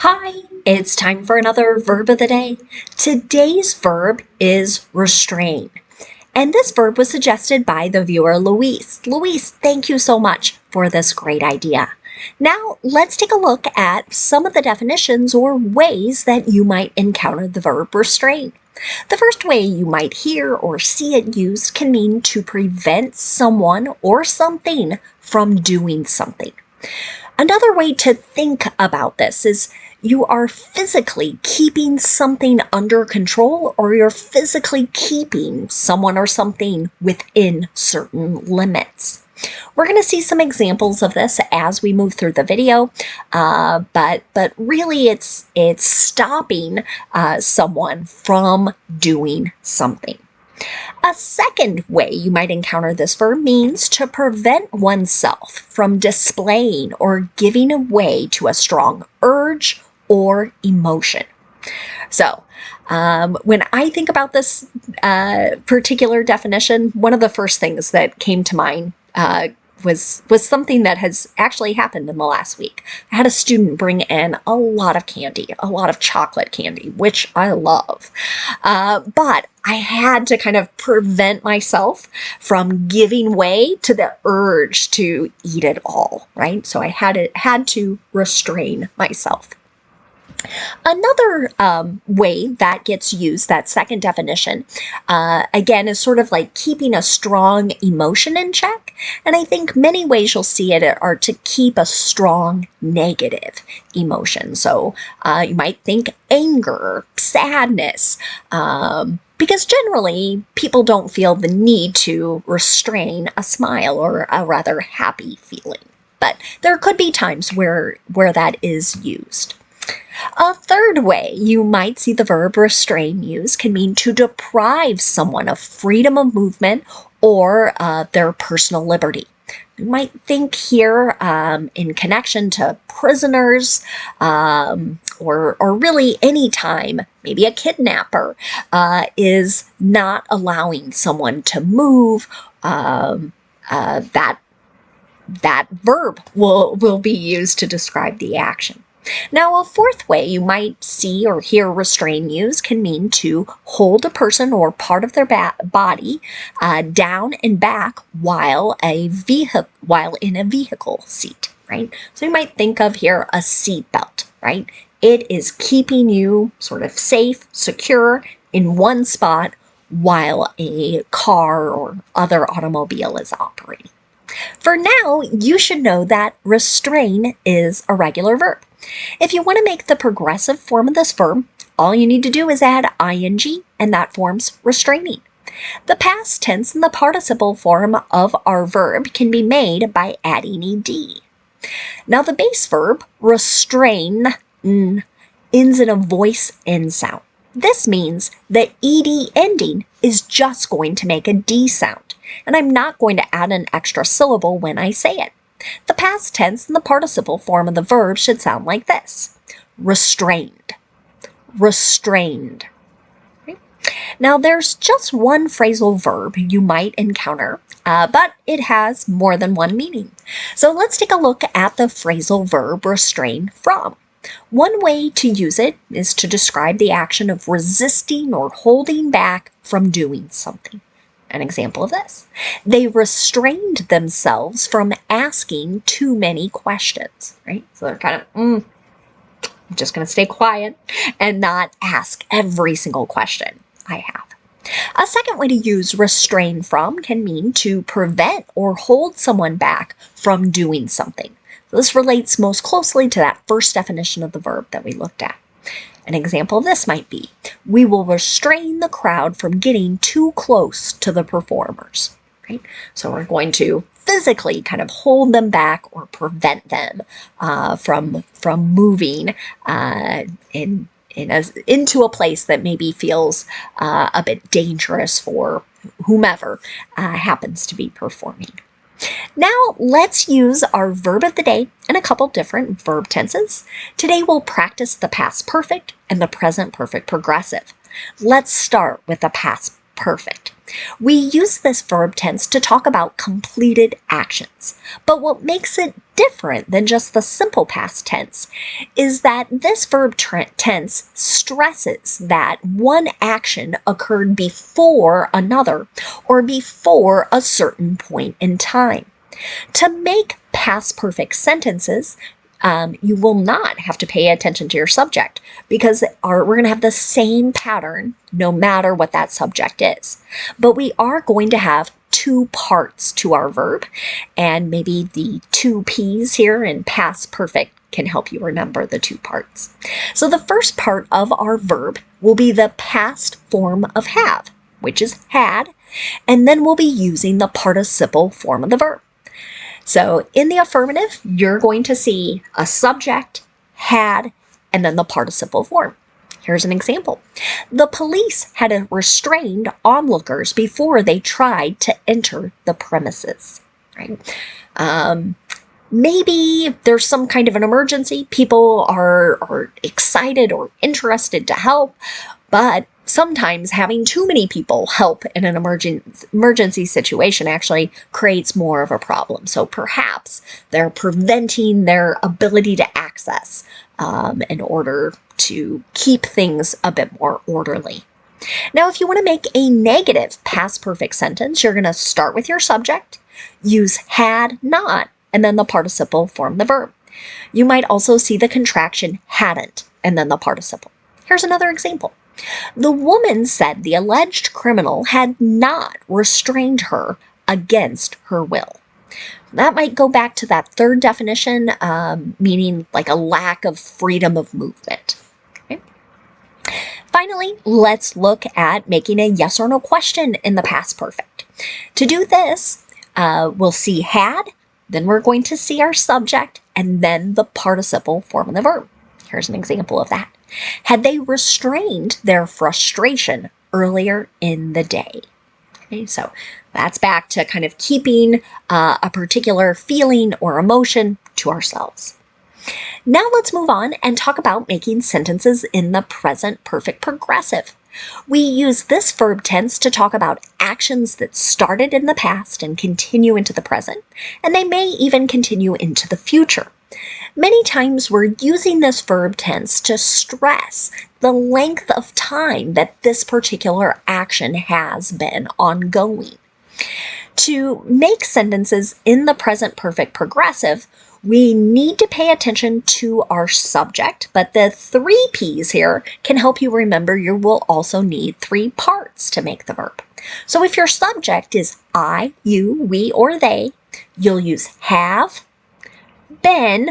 Hi, it's time for another verb of the day. Today's verb is restrain. And this verb was suggested by the viewer Luis. Luis, thank you so much for this great idea. Now, let's take a look at some of the definitions or ways that you might encounter the verb restrain. The first way you might hear or see it used can mean to prevent someone or something from doing something. Another way to think about this is you are physically keeping something under control, or you're physically keeping someone or something within certain limits. We're going to see some examples of this as we move through the video, but really it's stopping someone from doing something. A second way you might encounter this verb means to prevent oneself from displaying or giving way to a strong urge or emotion. So, when I think about this particular definition, one of the first things that came to mind was something that has actually happened in the last week. I had a student bring in a lot of candy, a lot of chocolate candy, which I love. But I had to kind of prevent myself from giving way to the urge to eat it all, right? So I had to restrain myself. Another way that gets used, that second definition, again, is sort of like keeping a strong emotion in check. And I think many ways you'll see it are to keep a strong negative emotion. So you might think anger, sadness, because generally people don't feel the need to restrain a smile or a rather happy feeling. But there could be times where that is used. A third way you might see the verb restrain used can mean to deprive someone of freedom of movement or their personal liberty. You might think here in connection to prisoners or really any time maybe a kidnapper is not allowing someone to move. That verb will be used to describe the action. Now, a fourth way you might see or hear restrain used can mean to hold a person or part of their body down and back while in a vehicle seat, right? So you might think of here a seat belt, right? It is keeping you sort of safe, secure in one spot while a car or other automobile is operating. For now, you should know that restrain is a regular verb. If you want to make the progressive form of this verb, all you need to do is add ing, and that forms restraining. The past tense and the participle form of our verb can be made by adding ed. Now, the base verb, restrain, ends in a voice end sound. This means that ed ending is just going to make a d sound, and I'm not going to add an extra syllable when I say it. The past tense and the participle form of the verb should sound like this: restrained, restrained. Okay. Now, there's just one phrasal verb you might encounter, but it has more than one meaning. So let's take a look at the phrasal verb restrain from. One way to use it is to describe the action of resisting or holding back from doing something. An example of this: they restrained themselves from asking too many questions, right? So they're kind of, I'm just going to stay quiet and not ask every single question I have. A second way to use restrain from can mean to prevent or hold someone back from doing something. This relates most closely to that first definition of the verb that we looked at. An example of this might be, we will restrain the crowd from getting too close to the performers, right? So we're going to physically kind of hold them back or prevent them from moving into a place that maybe feels a bit dangerous for whomever happens to be performing. Now let's use our verb of the day in a couple different verb tenses. Today we'll practice the past perfect and the present perfect progressive. Let's start with the past perfect. We use this verb tense to talk about completed actions. But what makes it different than just the simple past tense is that this verb tense stresses that one action occurred before another or before a certain point in time. To make past perfect sentences, you will not have to pay attention to your subject because we're going to have the same pattern no matter what that subject is. But we are going to have two parts to our verb, and maybe the two P's here in past perfect can help you remember the two parts. So the first part of our verb will be the past form of have, which is had, and then we'll be using the participle form of the verb. So in the affirmative, you're going to see a subject, had, and then the participle form. Here's an example. The police had restrained onlookers before they tried to enter the premises. Right? Maybe there's some kind of an emergency. People are excited or interested to help, but sometimes having too many people help in an emergency situation actually creates more of a problem. So perhaps they're preventing their ability to access in order to keep things a bit more orderly. Now, if you want to make a negative past perfect sentence, you're going to start with your subject, use had not, and then the participle form the verb. You might also see the contraction hadn't, and then the participle. Here's another example. The woman said the alleged criminal had not restrained her against her will. That might go back to that third definition, meaning like a lack of freedom of movement. Okay. Finally, let's look at making a yes or no question in the past perfect. To do this, we'll see had, then we're going to see our subject, and then the participle form of the verb. Here's an example of that. Had they restrained their frustration earlier in the day? Okay, so that's back to kind of keeping a particular feeling or emotion to ourselves. Now let's move on and talk about making sentences in the present perfect progressive. We use this verb tense to talk about actions that started in the past and continue into the present, and they may even continue into the future. Many times we're using this verb tense to stress the length of time that this particular action has been ongoing. To make sentences in the present perfect progressive, we need to pay attention to our subject, but the three P's here can help you remember you will also need three parts to make the verb. So if your subject is I, you, we, or they, you'll use have, been,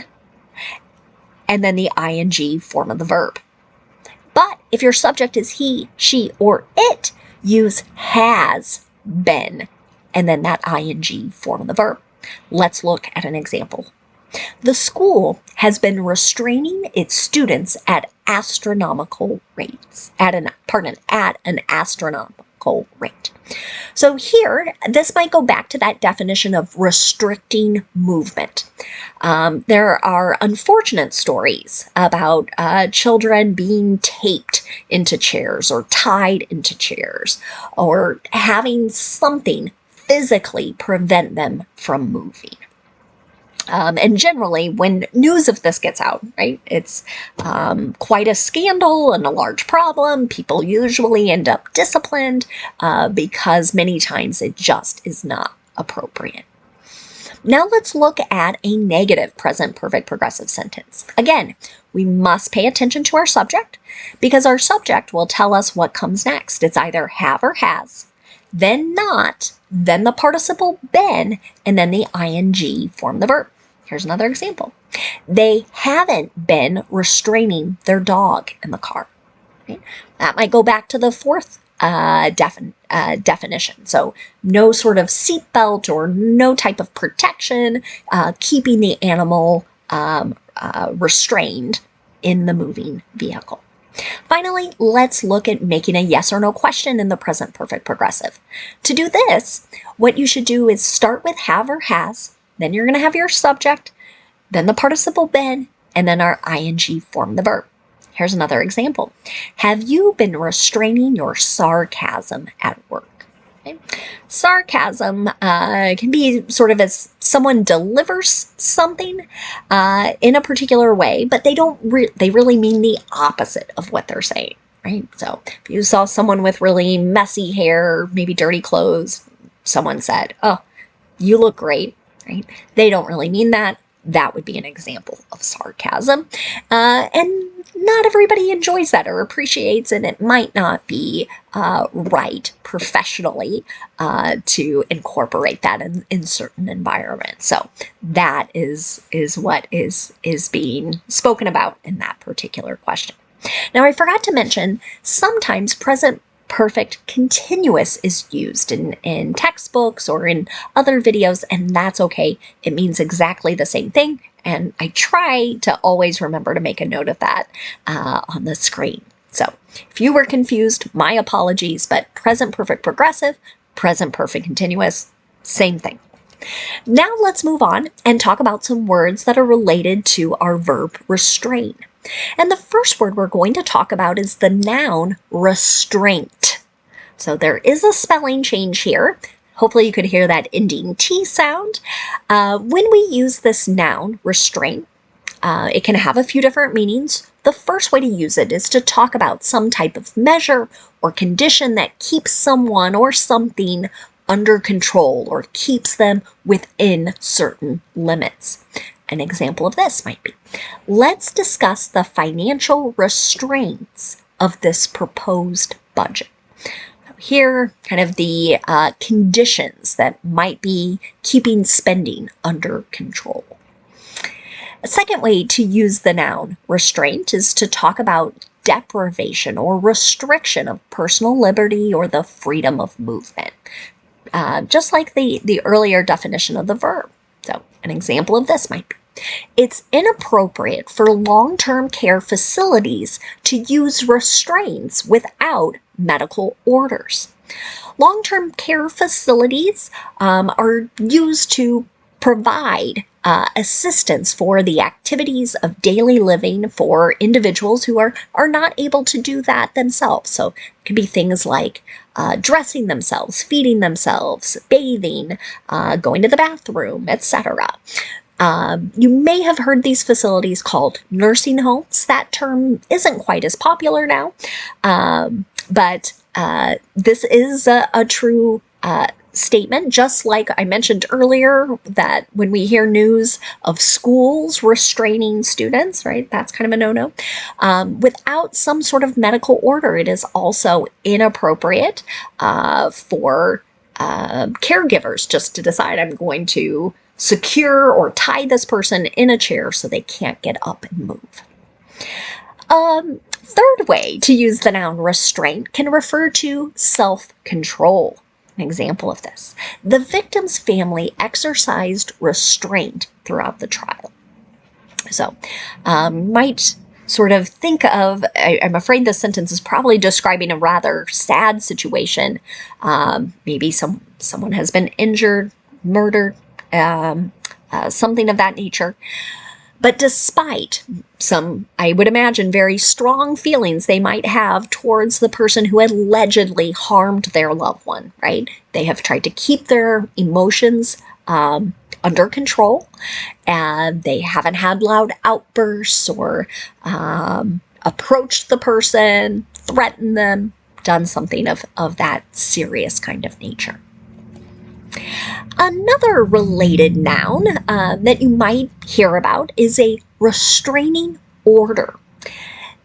and then the ing form of the verb. But if your subject is he, she, or it, use has been, and then that ing form of the verb. Let's look at an example. The school has been restraining its students at astronomical rates. At an astronomical rate. So here, this might go back to that definition of restricting movement. There are unfortunate stories about children being taped into chairs or tied into chairs or having something physically prevent them from moving. And generally, when news of this gets out, right, it's quite a scandal and a large problem. People usually end up disciplined because many times it just is not appropriate. Now let's look at a negative present perfect progressive sentence. Again, we must pay attention to our subject because our subject will tell us what comes next. It's either have or has, then not, then the participle been, and then the ing form the verb. Here's another example. They haven't been restraining their dog in the car. Right? That might go back to the fourth definition. So no sort of seatbelt or no type of protection, keeping the animal restrained in the moving vehicle. Finally, let's look at making a yes or no question in the present perfect progressive. To do this, what you should do is start with have or has, then you're going to have your subject, then the participle been, and then our ing form the verb. Here's another example. Have you been restraining your sarcasm at work? Sarcasm can be sort of as someone delivers something in a particular way, but they really mean the opposite of what they're saying, right? So if you saw someone with really messy hair, maybe dirty clothes, someone said, "Oh, you look great," right? They don't really mean that. That would be an example of sarcasm. And not everybody enjoys that or appreciates, and it might not be right professionally to incorporate that in certain environments. So that is what is being spoken about in that particular question. Now, I forgot to mention, sometimes present perfect continuous is used in textbooks or in other videos, and that's okay. It means exactly the same thing, and I try to always remember to make a note of that on the screen. So if you were confused, my apologies, but present perfect progressive, present perfect continuous, same thing. Now let's move on and talk about some words that are related to our verb restrain. And the first word we're going to talk about is the noun restraint. So there is a spelling change here. Hopefully you could hear that ending T sound. When we use this noun, restraint, it can have a few different meanings. The first way to use it is to talk about some type of measure or condition that keeps someone or something under control or keeps them within certain limits. An example of this might be, let's discuss the financial restraints of this proposed budget. Here, kind of the conditions that might be keeping spending under control. A second way to use the noun restraint is to talk about deprivation or restriction of personal liberty or the freedom of movement, just like the earlier definition of the verb. So an example of this might be, it's inappropriate for long-term care facilities to use restraints without medical orders. Long-term care facilities are used to provide assistance for the activities of daily living for individuals who are not able to do that themselves. So it could be things like dressing themselves, feeding themselves, bathing, going to the bathroom, etc. You may have heard these facilities called nursing homes. That term isn't quite as popular now, but this is a true statement, just like I mentioned earlier, that when we hear news of schools restraining students, right, that's kind of a no-no. Without some sort of medical order, it is also inappropriate for caregivers just to decide, I'm going to secure or tie this person in a chair so they can't get up and move. Third way to use the noun restraint can refer to self-control. An example of this, the victim's family exercised restraint throughout the trial. So might sort of think of, I'm afraid this sentence is probably describing a rather sad situation. Maybe someone has been injured, murdered, something of that nature. But despite some, I would imagine, very strong feelings they might have towards the person who allegedly harmed their loved one, right? They have tried to keep their emotions under control, and they haven't had loud outbursts or approached the person, threatened them, done something of that serious kind of nature. Another related noun that you might hear about is a restraining order.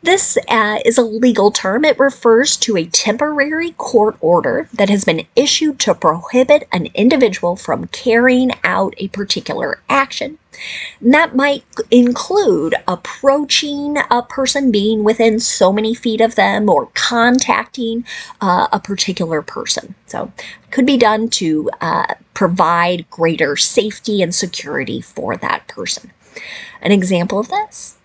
This is a legal term. It refers to a temporary court order that has been issued to prohibit an individual from carrying out a particular action. And that might include approaching a person, being within so many feet of them, or contacting a particular person. So it could be done to provide greater safety and security for that person. An example of this,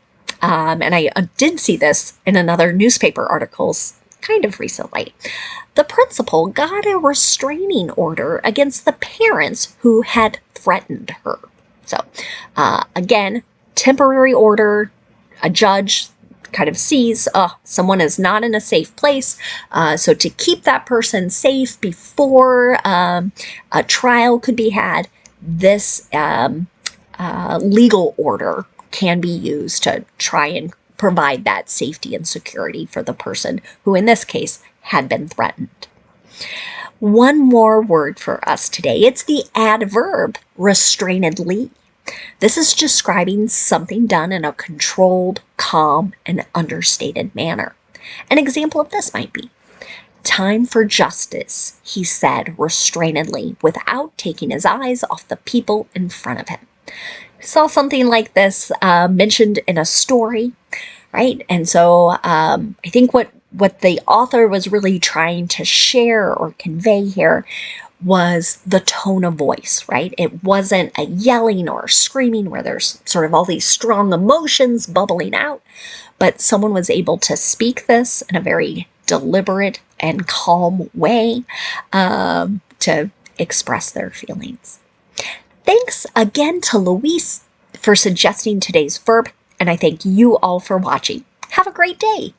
and I did see this in another newspaper articles kind of recently. The principal got a restraining order against the parents who had threatened her. So again, temporary order, a judge kind of sees, someone is not in a safe place. So to keep that person safe before a trial could be had, this legal order can be used to try and provide that safety and security for the person who, in this case, had been threatened. One more word for us today. It's the adverb restrainedly. This is describing something done in a controlled, calm, and understated manner. An example of this might be, "Time for justice," he said restrainedly, without taking his eyes off the people in front of him. Saw something like this mentioned in a story, right? And so I think what the author was really trying to share or convey here was the tone of voice, right? It wasn't a yelling or screaming where there's sort of all these strong emotions bubbling out, but someone was able to speak this in a very deliberate and calm way to express their feelings. Thanks again to Luis for suggesting today's verb, and I thank you all for watching. Have a great day.